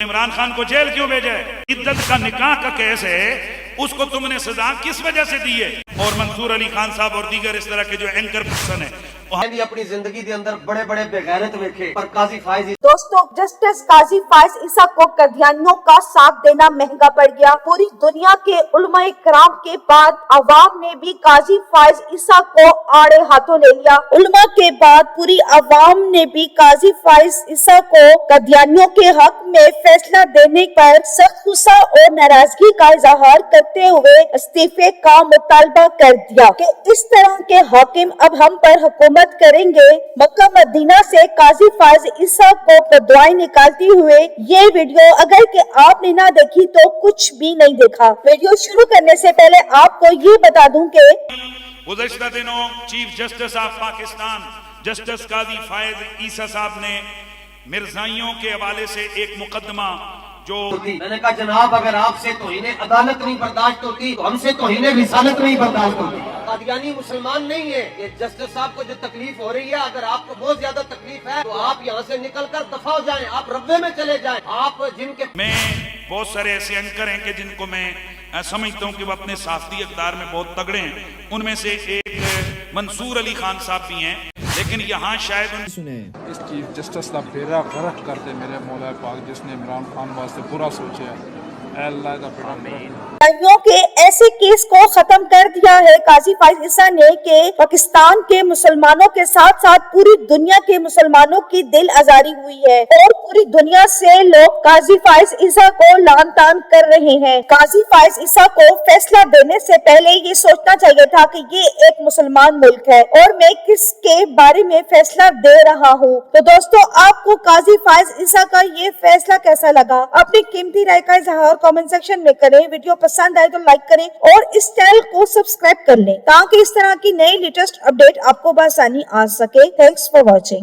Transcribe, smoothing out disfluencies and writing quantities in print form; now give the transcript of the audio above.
عمران خان کو جیل کیوں بھیجا ہے؟ عدت کا نکاح کا کیس ہے، اس کو تم نے سزا کس وجہ سے دی ہے؟ اور منصور علی خان صاحب اور دیگر اس طرح کے جو اینکر پرسن ہیں بھی اپنی زندگی دے اندر بڑے بڑے بغیرت ویکھے پر قاضی فائز دوستو جسٹس قاضی فائز عیسیٰ کو قادیانیوں کا ساتھ دینا مہنگا پڑ گیا۔ پوری دنیا کے علماء کرام کے بعد عوام نے بھی قاضی فائز عیسیٰ کو آڑے ہاتھوں لے لیا۔ علماء کے بعد پوری عوام نے بھی قاضی فائز عیسیٰ کو قادیانیوں کے حق میں فیصلہ دینے پر سخت غصہ اور ناراضگی کا اظہار کرتے ہوئے استعفے کا مطالبہ کر دیا کہ اس طرح کے حاکم اب ہم پر حکومت کریں گے۔ مکہ مدینہ سے قاضی فائز عیسیٰ کو دعائیں نکالتی ہوئے یہ ویڈیو اگر کہ آپ نے نہ دیکھی تو کچھ بھی نہیں دیکھا۔ ویڈیو شروع کرنے سے پہلے آپ کو یہ بتا دوں کہ گزشتہ دنوں chief justice of Pakistan justice قاضی فائز عیسیٰ صاحب نے مرزائیوں کے حوالے سے ایک مقدمہ جو میں نے کہا جناب اگر آپ سے توہین عدالت نہیں برداشت ہوتی تو ہم سے توہین رسالت نہیں برداشت ہوتی۔ قادیانی مسلمان نہیں ہے، یہ جسٹس صاحب کو جو تکلیف ہو رہی ہے، اگر آپ کو بہت زیادہ تکلیف ہے تو آپ یہاں سے نکل کر دفع ہو جائیں، آپ ربے میں چلے جائیں۔ آپ جن کے میں بہت سارے ایسے اینکر ہیں کہ جن کو میں سمجھتا ہوں کہ وہ اپنے صحافتی اقدار میں بہت تگڑے ہیں، ان میں سے ایک منصور علی خان صاحب بھی ہیں، لیکن یہاں شاید اس چیف جسٹس کا بیڑا غرق کرتے میرے مولا پاک جس نے عمران خان واسطے برا سوچا ہے، اے اللہ کا بیڑا غرق کے ایسے کیس کو ختم کر دیا ہے قاضی فائز عیسیٰ نے کہ پاکستان کے مسلمانوں کے ساتھ ساتھ پوری دنیا کے مسلمانوں کی دل آزاری ہوئی ہے اور پوری دنیا سے لوگ قاضی فائز عیسیٰ کو لعن طعن کر رہے ہیں۔ قاضی فائز عیسیٰ کو فیصلہ دینے سے پہلے یہ سوچنا چاہیے تھا کہ یہ ایک مسلمان ملک ہے اور میں کس کے بارے میں فیصلہ دے رہا ہوں۔ تو دوستو آپ کو قاضی فائز عیسیٰ کا یہ فیصلہ کیسا لگا؟ اپنی قیمتی رائے کا اظہار کامنٹ سیکشن میں کریں۔ ویڈیو پسند آئے تو لائک کریں اور اس چینل کو سبسکرائب کر لیں تاکہ اس طرح کی نئی لیٹسٹ اپڈیٹ آپ کو بآسانی آ سکے۔ Thanks for watching.